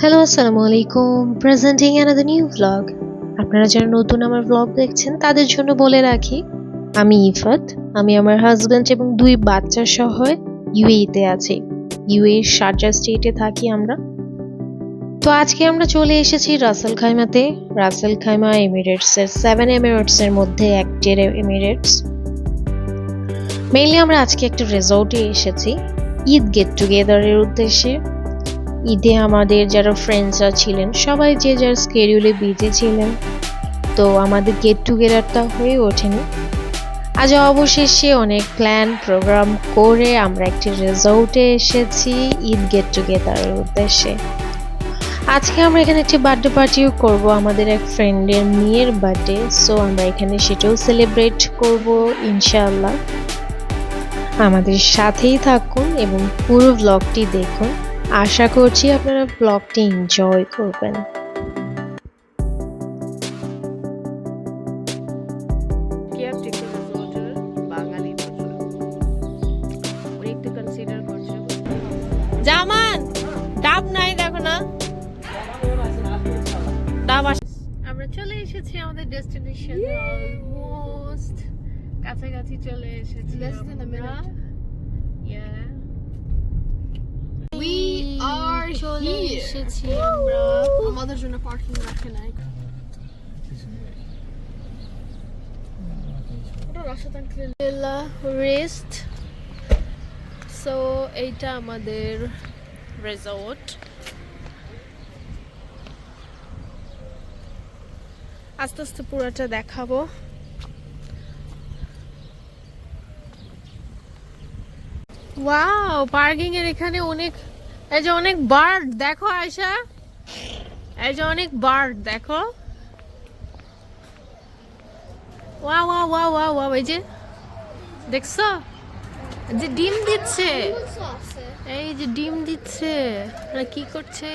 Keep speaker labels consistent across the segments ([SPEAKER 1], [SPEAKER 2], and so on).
[SPEAKER 1] Hello আসসালামু আলাইকুম, presenting another new vlog. আপনারা যারা নতুন আমার ভ্লগ দেখছেন তাদের জন্য বলে রাখি, আমি ইফাত। আমি আমার হাজব্যান্ড এবং 2 বাচ্চা সহ ইউএইতে আছি। ইউএই শারজাহ স্টেটে থাকি আমরা। তো আজকে আমরা চলে এসেছি রাসেল খাইমাতে। রাসেল খাইমা এমিরেটসের 7 এমিরেটসের মধ্যে একটি এমিরেটস। মেইনলি আমরা আজকে একটা রিসোর্টে এসেছি ঈদ গেট টুগেদারের উদ্দেশ্যে। ঈদে আমাদের যারা ফ্রেন্ডসরা ছিলেন সবাই যে যার স্কেডিউলে বিজি ছিলেন, তো আমাদের গেট টুগেদারটা হয়ে ওঠেনি। আজ অবশেষে অনেক প্ল্যান প্রোগ্রাম করে আমরা একটি রিসোর্টে এসেছি ঈদ গেট টুগেদারের উদ্দেশ্যে। আজকে আমরা এখানে একটি বার্থডে পার্টিও করব, আমাদের এক ফ্রেন্ডের মেয়ের বার্থডে, সো আমরা এখানে সেটাও সেলিব্রেট করব ইনশাআল্লাহ। আমাদের সাথেই থাকুন এবং পুরো ব্লগটি দেখুন। আশা করছি আপনারা ব্লগটি এনজয় করবেন।
[SPEAKER 2] জামান ডাব নাই, দেখো না ডাব আমরা চলে এসেছি আমাদের ডেস্টিনেশন, অলমোস্ট কাছাকাছি চলে এসেছি।
[SPEAKER 3] We are
[SPEAKER 2] চলে
[SPEAKER 3] here.
[SPEAKER 2] এসেছি আমরা।
[SPEAKER 3] আমাদের জন্য পার্কিং রাখে নাই। ওটা রাশাদ আঙ্কেল
[SPEAKER 2] রেস্ট। সো এইটা আমাদের রিসোর্ট। আস্তে আস্তে পুরোটা দেখাবো। ওয়াও, পার্কিং এর এখানে অনেক, এই যে অনেক বার্ড দেখো আয়শা, এই যে অনেক বার্ড দেখো। Wow wow wow wow wow, এই যে দেখছো যে ডিম দিচ্ছে, এই যে ডিম দিচ্ছে, আর কি করছে,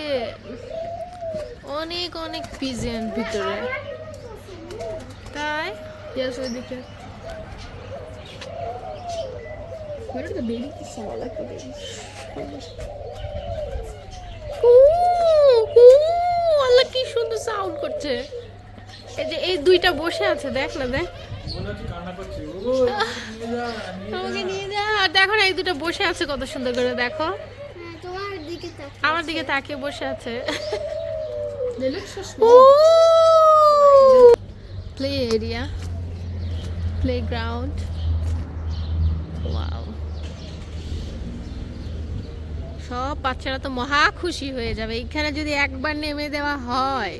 [SPEAKER 2] অনেক অনেক পিজন ভিতরে, তাই
[SPEAKER 3] Yes, ওইদিকে। Where are the baby? Sound like the baby.
[SPEAKER 2] আল্লাহ কি সুন্দর সাউন্ড করছে। এই যে এই দুইটা বসে আছে, দেখ না দেখ, আমাকে নিয়ে যা। আর দেখো না, এই দুটো বসে আছে কত সুন্দর করে, দেখো
[SPEAKER 3] তোমার দিকে
[SPEAKER 2] আমার দিকে তাকিয়ে বসে আছে।
[SPEAKER 3] They look so small.
[SPEAKER 2] Play area, playground. Wow, সব বাচ্চারা তো মহা খুশি হয়ে যাবে এখানে যদি একবার নেমে দেওয়া হয়।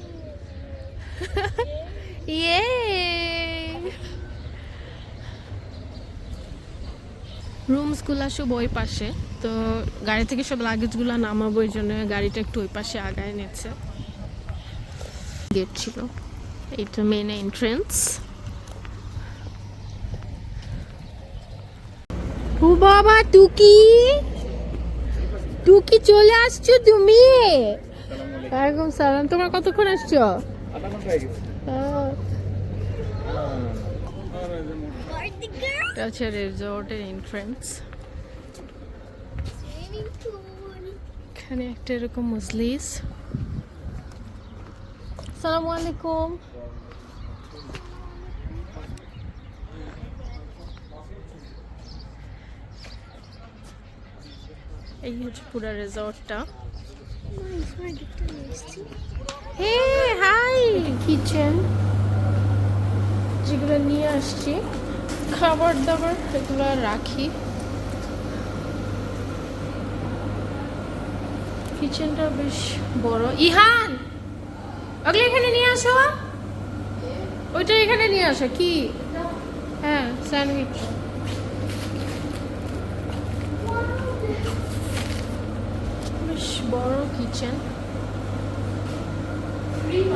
[SPEAKER 2] ইয়ে, রুমস গুলা সব ওই পাশে, তো গাড়ি থেকে সব লাগেজ গুলা নামাবো, ওই জন্য গাড়িটা একটু ওই পাশে আগায় নিচ্ছে। গেট ছিল, এইটা মেন এন্ট্রেন্স। ও বাবা, টুকি টুকি চলে আসছো তুমি? ওয়ালাইকুম সালাম। তোমার কতক্ষণ আসছো? এটা হচ্ছে রিসোর্টের এন্ট্রেন্স। এখানে একটা এরকম মজলিস। আসসালামু আলাইকুম। এই হচ্ছে পুরো রিসোর্টটা। হে হাই, কিচেন যেগুলো নিয়ে আসছি, খাবার দাবার এগুলো রাখি। কিচেনটা বেশ বড়। ইহান, ওগুলো এখানে নিয়ে আসো, ওইটা এখানে নিয়ে আসো। কি? হ্যাঁ, স্যান্ডউইচ। বেশ বড় কিচেন,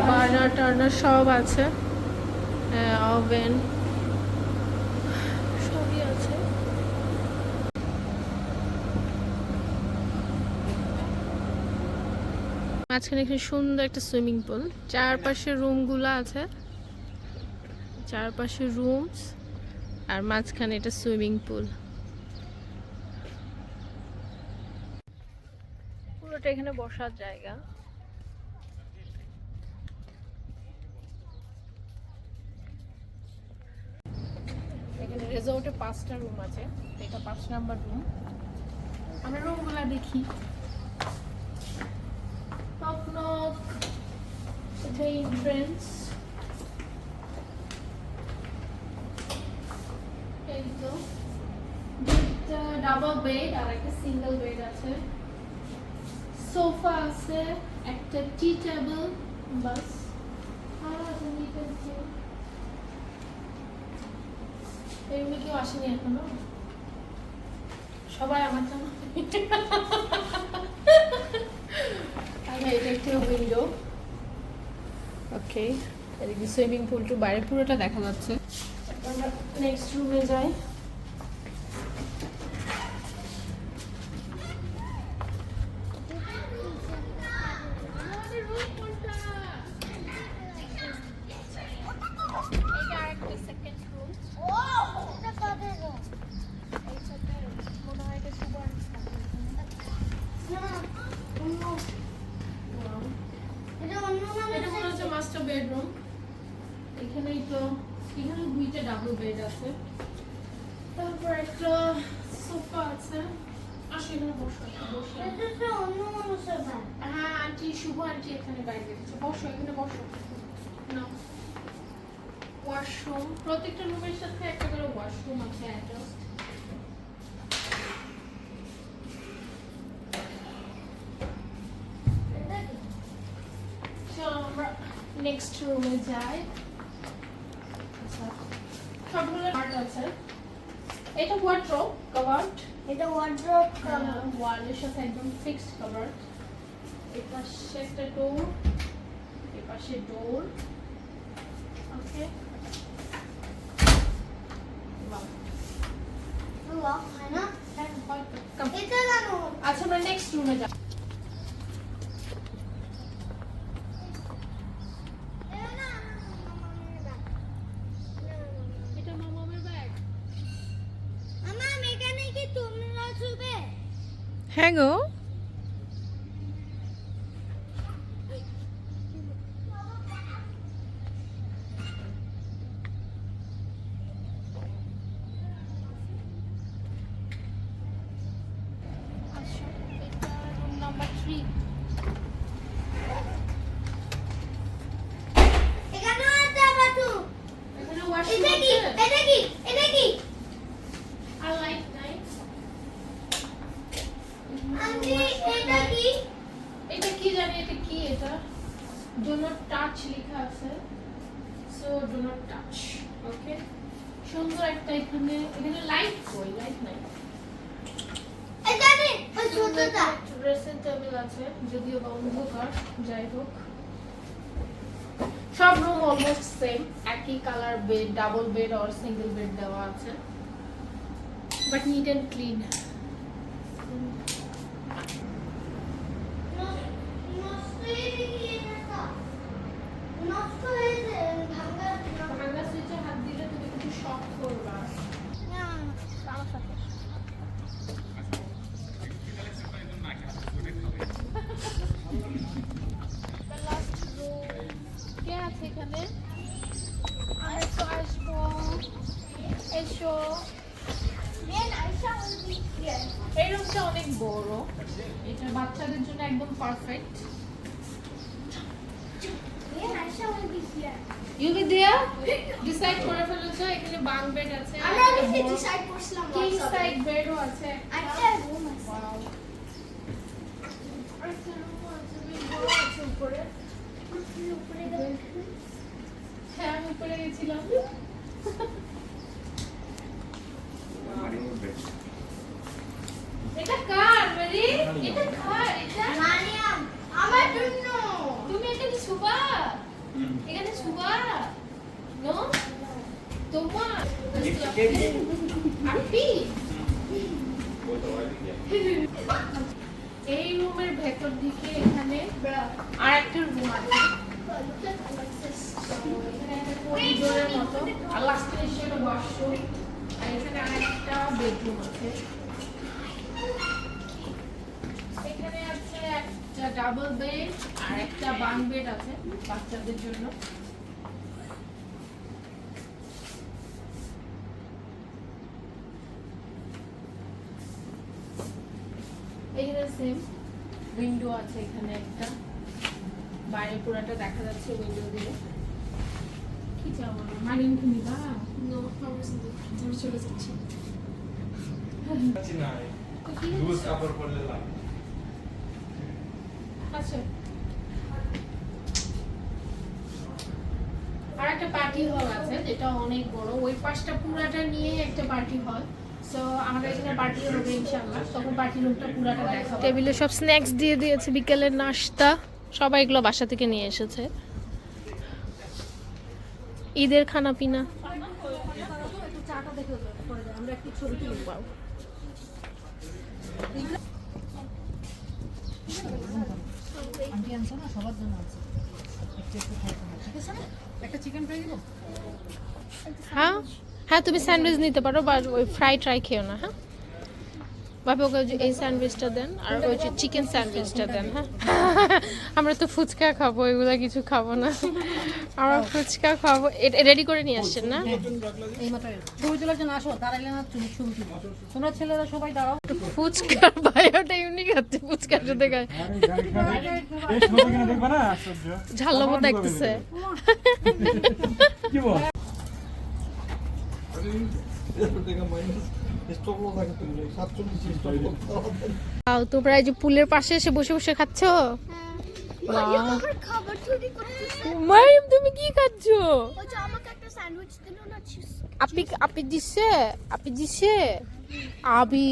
[SPEAKER 2] বার্নার টার্নার সব আছে, ওভেন সবই আছে। মাঝখানে এখানে সুন্দর একটা সুইমিং পুল, চারপাশে রুমগুলো আছে, চারপাশে রুমস, আর মাঝখানে এটা সুইমিং পুল। পুরোটা এখানে বসার জায়গা। এখানে রিসোর্টে 5টা রুম আছে, তো এটা 5 নাম্বার রুম। আমরা রুমগুলো দেখি। নক নক, এটা এন্ট্রান্স। এই তো দুইটা ডাবল বেড আর একটা সিঙ্গেল বেড আছে, সোফা আছে, একটা টি টেবিল, বাস। এই রুমে কেউ আসেনি এখনো, সবাই আমার জন্য। আচ্ছা, এটা একটা উইন্ডো। ওকে, এদিকে সুইমিং পুল টু বাইরে পুরোটা দেখা যাচ্ছে। আমরা নেক্সট রুমে যাই। Master bedroom. এখানেই তো, এখানে দুইটা ডাবল বেড আছে, তারপর একটা সোফা আছে। আসো এখানে বসো, হ্যাঁ আন্টি, শুভ আন্টি এখানে বাইরে গেছে, বসো এখানে বসো না। ওয়াশরুম, প্রত্যেকটা রুমের সাথে একটা করে ওয়াশরুম আছে অ্যাটাচড। আমরা নেক্সট রুমে যাই। সবগুলো পার্ট আছে। এটা ওয়ার্ড্রোব কভার্ড,
[SPEAKER 3] এটা ওয়ার্ড্রোব কভার,
[SPEAKER 2] ওয়ালের সাথে একদম ফিক্সড কভার। এই পাশে একটা ডোর, এই পাশে ডোর। ওকে,
[SPEAKER 3] লক হয় না এটা জানো।
[SPEAKER 2] আচ্ছা, আমরা নেক্সট রুমে যাই। এটা মামামের ব্যাগ।
[SPEAKER 3] আমার এখানে কি তোমরা শুবে?
[SPEAKER 2] হ্যাঁ গো, রুম নাম্বার 3।
[SPEAKER 3] এখানে আছে বাথরুম।
[SPEAKER 2] এখানে ওয়াশরুম
[SPEAKER 3] এটা কি?
[SPEAKER 2] আছে
[SPEAKER 3] এটা কি? এটা কি?
[SPEAKER 2] আর লাইট নাই।
[SPEAKER 3] আন্টি এটা কি?
[SPEAKER 2] এটা কি জানি, এটা কি? এটা ডু নট টাচ লেখা আছে, সো ডু নট টাচ। ওকে, সুন্দর একটা এখানে, এখানে লাইট কই? লাইট নাই।
[SPEAKER 3] এটা কি? ওই ছোটটা।
[SPEAKER 2] ড্রেসিং টেবিল আছে, যদিও বা অন্ধকার, যাই হোক। সব রুম অলমোস্ট সেম, একই কালার বেড, ডাবল বেড আর সিঙ্গেল বেড দেওয়া আছে, বাট নিট এন্ড ক্লিন।
[SPEAKER 3] নষ্ট হয়েছে কি এটা? নষ্ট হয়েছে, ভাঙা
[SPEAKER 2] ভাঙা সুইচে হাত দিলে তুমি কিছু শক করবা।
[SPEAKER 3] না।
[SPEAKER 2] আমার সাথে কে আছে এখানে? আমরা তো আসবো, এসো। এই রুমটা অনেক বড়, এটা বাচ্চাদের জন্য একদম perfect. You be there? Decide করে ফেলেছো, এখানে বাং বেড আছে,
[SPEAKER 3] আমরা বেশি ডিসাইড করছিলাম
[SPEAKER 2] কিং
[SPEAKER 3] WhatsApp-এ।
[SPEAKER 2] সাইড বেডও আছে।
[SPEAKER 3] একটা রুম আছে।
[SPEAKER 2] Wow. আরেকটা room আছে, বেশ বড় আছে উপরে।
[SPEAKER 3] উপরে দেখো।
[SPEAKER 2] হ্যাঁ, আমি উপরে গেছিলাম। এটা কার মেরি? এটা কার? এটা
[SPEAKER 3] মারিয়াম, আমার জন্য।
[SPEAKER 2] তুমি এখানে শুবা? এখানে শুবা? নো, তোমার আপি। এই রুমের ভেতর দিকে এখানে আর একটা রুম আছে, এখানে একটা করিডোরের মতো, আর লাস্টে এসে একটা ওয়াশরুম, আর এখানে আরেকটা বেডরুম আছে। এখানে আছে একটা ডাবল বেড আর একটা বাং বেড আছে বাচ্চাদের জন্য। সেম উইন্ডো আছে এখানে একটা, বাইরে পুরাটা দেখা যাচ্ছে উইন্ডো দিয়ে। কি চাও মানে তুমি বা
[SPEAKER 3] No, আমরা চলে যাচ্ছি।
[SPEAKER 4] লুজ কাপড় পরলে লাগে।
[SPEAKER 2] আচ্ছা, আর একটা পার্টি হল আছে যেটা অনেক বড়, ওই পাশটা পুরাটা নিয়ে একটা পার্টি হল। সো আমাদের এখানে পার্টি হবে ইনশাআল্লাহ, তখন পার্টি রুমটা পুরাটা দেখাবো। টেবিলে সব স্ন্যাক্স দিয়ে দিয়েছে, বিকেলের নাস্তা, সবাই এগুলো বাসা থেকে নিয়ে এসেছে। ঈদের খানা পিনা। হ্যাঁ হ্যাঁ, তুমি স্যান্ডউইচ নিতে পারো, বা ওই ফ্রাই ট্রাই খেও না। হ্যাঁ ভাবে ওকে এই স্যান্ডউইচটা দেন, আর ওই যে চিকেন স্যান্ডউইচটা দেন। হ্যাঁ আমরা তো ফুচকা খাবো, এগুলা কিছু খাবো না। আমরা ফুচকা খাবো। এটা রেডি করে নিয়ে আসছেন না?
[SPEAKER 5] ছবি তোলার জন্য আসো, দাঁড়াইলে না ছবি তুলো। তোমরা ছেলেরা সবাই দাঁড়াও।
[SPEAKER 2] ফুচকার বায়োটা ইউনিক আছে, ফুচকার সাথে গায়ে ঝাল লবণ দেখতেছে। তোমরা এই যে পুলের পাশে এসে বসে বসে খাচ্ছ?
[SPEAKER 3] খাবার তৈরি করতেছে।
[SPEAKER 2] মারিম তুমি কি খাচ্ছো?
[SPEAKER 3] ওই যে আমাকে একটা স্যান্ডউইচ দিল না,
[SPEAKER 2] আপি দিছে, আপি দিছে। আবি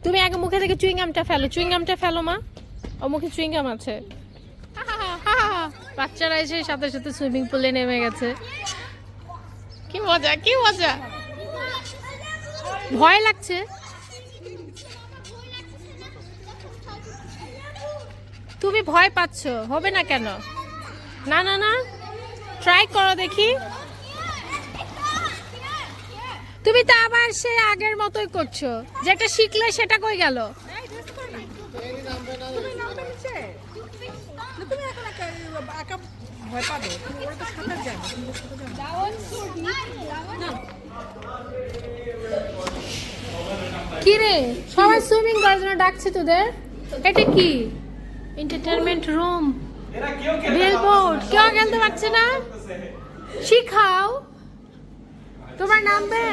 [SPEAKER 2] তুমি আগে মুখে থেকে চুইংগামটা ফেলো, চুইংগামটা ফেলো মা, ও মুখে চুইংগাম আছে। বাচ্চারা এসে সাথে সাথে সুইমিং পুলে নেমে গেছে। কি মজা, কি মজা। ভয় লাগছে? তুমি ভয় পাচ্ছ, হবে না কেন? না না না, ট্রাই করো দেখি। তুমি তো আবার সে আগের মতোই করছো, যেটা শিখলে সেটা কই গেল? কি রে, সবাই সুইমিং করার জন্য ডাকছে তোদের? এটা কি এন্টারটেইনমেন্ট রুম, বিলবোর্ড, কেউ খেলতে পারছে না? শিখাও। তোমার নামবে?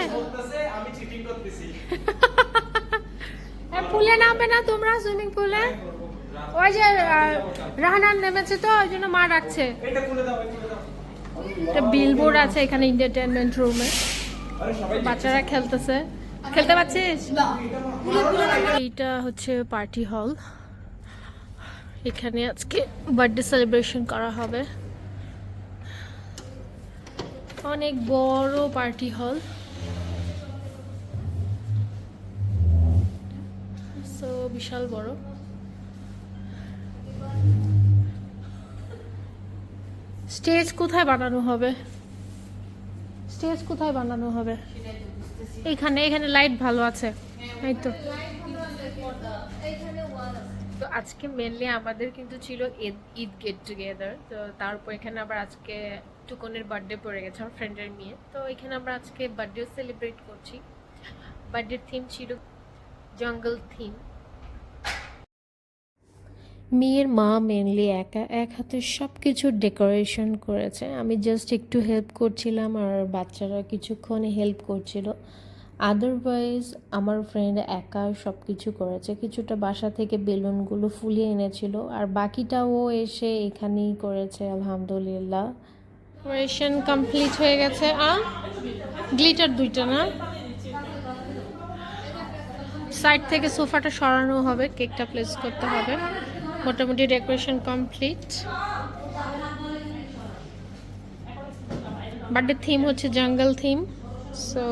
[SPEAKER 4] আমি চিটিং করতেছি।
[SPEAKER 2] পুলে নামবে না তোমরা? সুইমিং পুলে ওই যে রাহানান নেমেছে তো, ওই জন্য মা ডাকছে।
[SPEAKER 4] এটা খুলে দাও, খুলে দাও।
[SPEAKER 2] একটা বিলবোর্ড আছে এখানে এন্টারটেইনমেন্ট রুমে, বাচ্চারা খেলতেছে। খেলতে পারছিস? এইটা হচ্ছে পার্টি হল, এখানে আজকে বার্থডে সেলিব্রেশন করা হবে। অনেক বড় পার্টি হল, সো বিশাল বড়। স্টেজ কোথায় বানানো হবে? স্টেজ কোথায় বানানো হবে? এখানে, এখানে লাইট ভালো আছে, এই তো। তো আজকে মেনলি আমাদের কিন্তু ছিল ঈদ গেট টুগেদার, তো তারপর এখানে আবার আজকে টুকনের বার্থডে পড়ে গেছে, আমার ফ্রেন্ডের মেয়ে। তো এখানে আমরা আজকে বার্থডে সেলিব্রেট করছি। বার্থডে থিম ছিল জঙ্গল থিম। মেয়ের মা মেনলি একা এক হাতে সব কিছু ডেকোরেশন করেছে, আমি জাস্ট একটু হেল্প করছিলাম আর বাচ্চারা কিছুক্ষণ হেল্প করছিল। আদারওয়াইজ আমার ফ্রেন্ড একা সব কিছু করেছে, কিছুটা বাসা থেকে বেলুনগুলো ফুলিয়ে এনেছিল, আর বাকিটাও এসে এখানেই করেছে। আলহামদুলিল্লাহ ডেকোরেশন কমপ্লিট হয়ে গেছে। গ্লিটার দুইটা না, সাইড থেকে সোফাটা সরানো হবে, কেকটা প্লেস করতে হবে। মোটামুটি ডেকোরেশন কমপ্লিট। বার্থডে থিম হচ্ছে জঙ্গল থিম। সো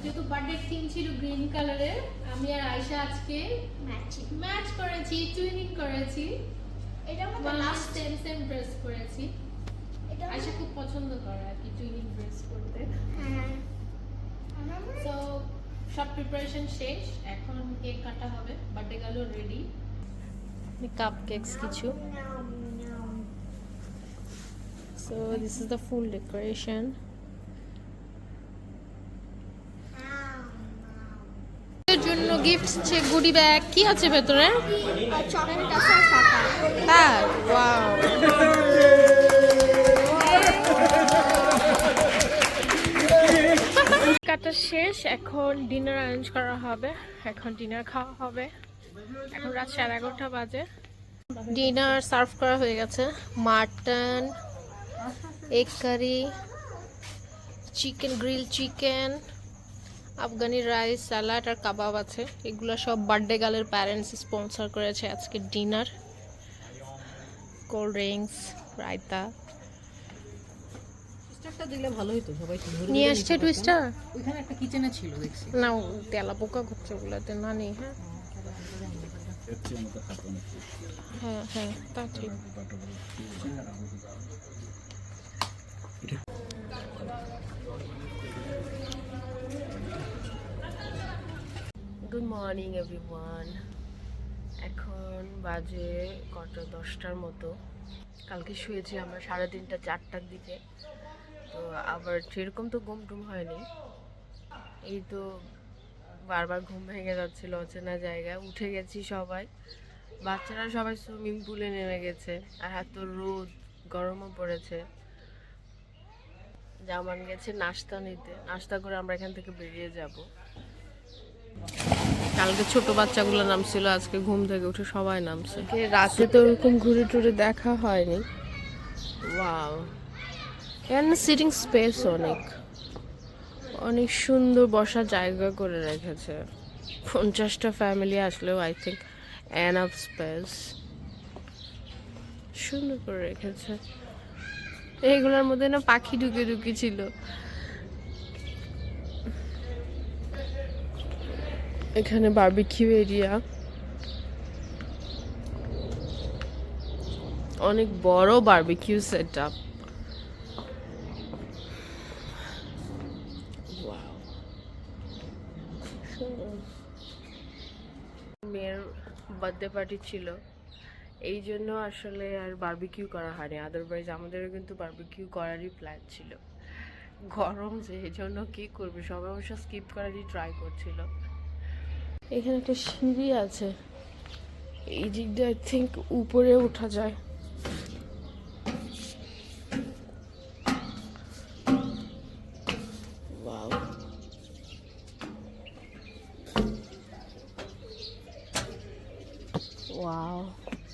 [SPEAKER 2] যেহেতু বার্থডে থিম ছিল গ্রিন কালারের, আমি আর আয়শা আজকে ম্যাচ করেছি, টুইনিং করেছি।
[SPEAKER 3] এটা আমাদের লাস্ট
[SPEAKER 2] সেম সেম ড্রেস করেছি। আয়শা খুব পছন্দ করে আর কি টুইনিং ড্রেস করতে।
[SPEAKER 3] হ্যাঁ
[SPEAKER 2] সো সব প্রিপারেশন শেষ, এখন কেক কাটা হবে। বার্থডে গেল রেডি, কাপ কেকস কিছু। So this is the full decoration. Gift goody bag কি আছে ভেতরে?
[SPEAKER 3] আর চকলেট আছে আর ফাঁকা।
[SPEAKER 2] তাই ওয়াও। কাটা শেষ, এখন ডিনার অ্যারেঞ্জ করা হবে, এখন ডিনার খাওয়া হবে। এখন রাত 11:30 বাজে। ডিনার সার্ভ করা হয়ে গেছে, mutton, egg curry, chicken, grill chicken, Afghani rice, salad আর কাবাব আছে। এগুলো সব বার্থডে গার্লের প্যারেন্টস স্পন্সর করেছে আজকে ডিনার। কোল্ড ড্রিঙ্কস, রায়তা
[SPEAKER 5] টুইস্টারটা দিলে ভালো হতো, সবাই তো ধরে
[SPEAKER 2] নিয়ে
[SPEAKER 5] ধরে
[SPEAKER 2] আসছে।
[SPEAKER 5] নিতে পারতাম।
[SPEAKER 2] টুইস্টার
[SPEAKER 5] ওইখানে একটা কিচেনে ছিল দেখছি।
[SPEAKER 2] না, তেলা পোকা করছে ওগুলাতে, না নেই। হ্যাঁ হ্যাঁ হ্যাঁ, তা ঠিক। Good morning everyone. এখন বাজে কটা 10টার মতো। কালকে শুয়েছি আমরা 3:30 4টার দিকে, তো আবার সেরকম তো ঘুম টুম হয়নি। এই তো বারবার ঘুম ভেঙে যাচ্ছিল অচেনা জায়গায়। উঠে গেছি সবাই, বাচ্চারা সবাই সুইমিং পুলে নেমে গেছে, আর এত রোদ, গরমও পড়েছে। জামান গেছে নাস্তা নিতে, নাস্তা করে আমরা এখান থেকে বেরিয়ে যাব। কালকে ছোট বাচ্চাগুলো নামছিল, আজকে ঘুম থেকে উঠে সবাই নামছে। রাতে তো ওরকম ঘুরে টুরে দেখা হয়নি। ওয়াও, এখানে সিটিং স্পেস অনেক অনেক সুন্দর, বসার জায়গা করে রেখেছে। 50টা ফ্যামিলি আসলেও আই থিঙ্ক এনাফ স্পেস, সুন্দর করে রেখেছে। এইগুলোর মধ্যে না পাখি ঢুকে ঢুকি ছিল। এখানে বারবিকিউ এরিয়া, অনেক বড় বারবিকিউ সেটআপ। মেয়ের বার্থডে পার্টি ছিল, এই জন্য আসলে আর বারবিকিউ করা হয়নি। আদারওয়াইজ আমাদেরও কিন্তু বারবিকিউ করারই প্ল্যান ছিল। গরম যে, এই জন্য কী করবে, সবাই অবশ্য স্কিপ করারই ট্রাই করছিল। এখানে একটা সিঁড়ি আছে, এই দিক দিয়ে আই থিঙ্ক উপরে ওঠা যায়। ওয়াও, ওয়াও,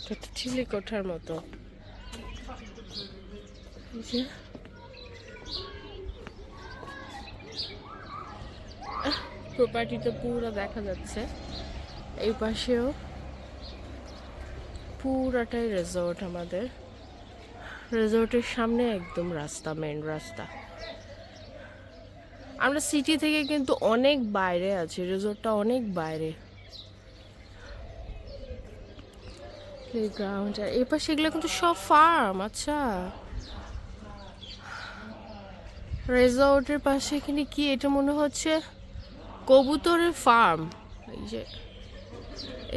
[SPEAKER 2] এটা তো চিলি কোঠার মতো। এই যে প্রপার্টিটা পুরো দেখা যাচ্ছে। এই পাশেও পুরাটাই রিসোর্ট আমাদের। রিসোর্টের সামনে একদম রাস্তা, মেন রাস্তা। আমরা সিটি থেকে কিন্তু অনেক বাইরে আছি, রিসোর্টটা অনেক বাইরে। প্লেগ্রাউন্ড, আর এই পাশে এগুলো কিন্তু সব ফার্ম। আচ্ছা, রিসোর্টের পাশে এখানে কি, এটা মনে হচ্ছে কবুতরের ফার্ম।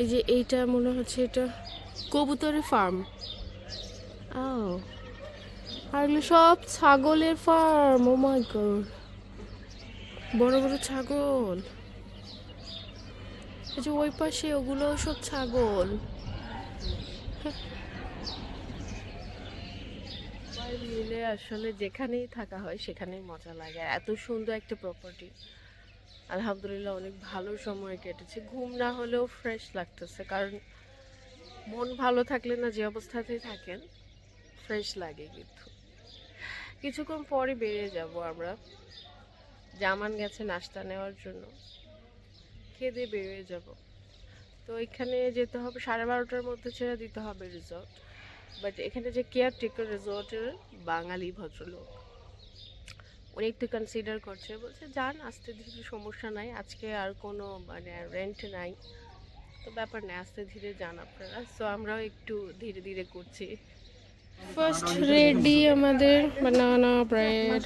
[SPEAKER 2] এই যে এইটা মনে হচ্ছে এটা কবুতরের ফার্ম। ও, আর এগুলো সব ছাগলের ফার্ম। ও মাই গড, বড় বড় ছাগল। এই যে ওই পাশে ওগুলো সব ছাগল। মিলে আসলে যেখানেই থাকা হয় সেখানেই মজা লাগে। এত সুন্দর একটা প্রপার্টি, আলহামদুলিল্লাহ অনেক ভালো সময় কেটেছে। ঘুম না হলেও ফ্রেশ লাগতেছে, কারণ মন ভালো থাকলে না যে অবস্থাতেই থাকেন ফ্রেশ লাগে। কিন্তু কিছুক্ষণ পরে বেরিয়ে যাব আমরা। জামান গেছে নাস্তা নেওয়ার জন্য, খেয়ে দিয়ে বেরিয়ে যাব। তো এখানে যেতে হবে 12:30টার মধ্যে, ছেড়ে দিতে হবে রিসোর্ট। বাট এখানে যে কেয়ারটেকার রিসোর্টের বাঙালি ভদ্রলোক, উনি একটু কনসিডার করছে, বলছে যান আস্তে ধীরে, সমস্যা নাই, আজকে আর কোনো মানে রেন্ট নাই, তো ব্যাপার নেই, আস্তে ধীরে যান আপনারা। সো আমরাও একটু ধীরে ধীরে করছি। ফার্স্ট রেডি আমাদের বানানা ব্রেড,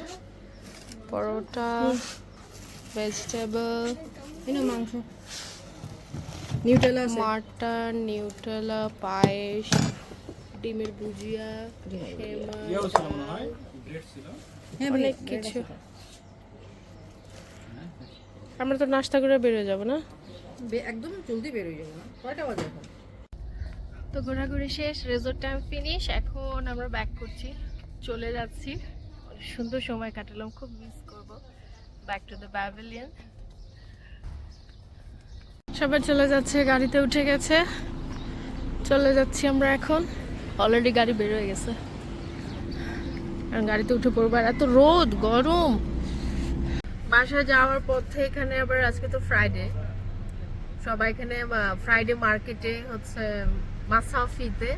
[SPEAKER 2] পরোটা, ভেজিটেবল,
[SPEAKER 5] মাংস, নিউটেলা আছে,
[SPEAKER 2] মাটন, নিউটেলা, পায়েস, ডিমের ভুজিয়া,
[SPEAKER 5] হ্যাঁ
[SPEAKER 2] অনেক কিছু। আমরা তো নাস্তা করে বেরিয়ে যাব না?
[SPEAKER 5] একদম জলদি বের হয়ে যাবো না, কয়টা বাজে এখন?
[SPEAKER 2] তো ঘোরাঘুরি শেষ, রেজর্ট টাইম ফিনিশ। এখন আমরা ব্যাক করছি, চলে যাচ্ছি। সুন্দর সময় কাটালাম, খুব মিস করব। Back to the pavilion. সবাই চলে যাচ্ছে, গাড়িতে উঠে গেছে, চলে যাচ্ছি আমরা এখন। অলরেডি গাড়ি বের হয়ে গেছে, আর গাড়িতে উঠে পড়বো। আর এত রোদ, গরম। বাসায় যাওয়ার পথে এখানে আবার আজকে তো ফ্রাইডে, সবাই এখানে ফ্রাইডে মার্কেটে হচ্ছে মাসাফিতে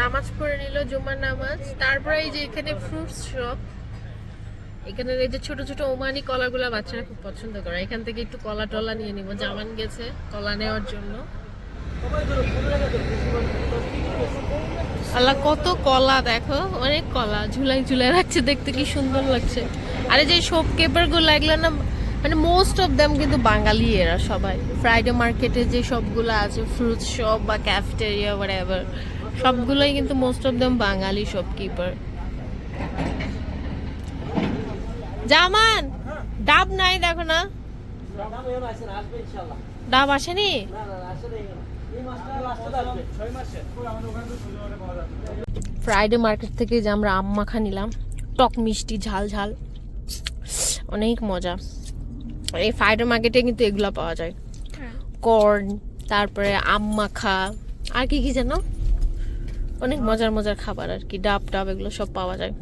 [SPEAKER 2] নামাজ পড়ে নিল, জুমার নামাজ। তারপরে এই যে এখানে ফ্রুটস শপ, এখানে এই যে ছোট ছোট ওমানি কলাগুলা বাচ্চারা খুব পছন্দ করে। এখান থেকে একটু কলা টলা নিয়ে নিব, জামান গেছে কলা নেওয়ার জন্য। আল্লাহ কত কলা, দেখো অনেক কলা ঝুলাই ঝুলাই রাখছে, দেখতে কি সুন্দর লাগছে। আরে যে শপ কেপার গুলো এগুলো না, মানে মোস্ট অফ দেম কিন্তু বাঙালি এরা সবাই। ফ্রাইডে মার্কেটে যে সবগুলো আছে, ফ্রুটস শপ বা ক্যাফেটেরিয়া হোয়াটএভার, সবগুলোই কিন্তু most of them Bengali shopkeeper. Zaman ডাব নাই, দেখো না ডাব আসেনি। ফ্রাইডে মার্কেট থেকে যে আমরা আম মাখা নিলাম, টক মিষ্টি ঝাল ঝাল, অনেক মজা। এই ফ্রাইডে মার্কেটে কিন্তু এগুলো পাওয়া যায়, কর্ন, তারপরে আম মাখা, আর কি কি যেন অনেক মজার মজার খাবার আর কি, ডাব টাব এগুলো সব পাওয়া যায়।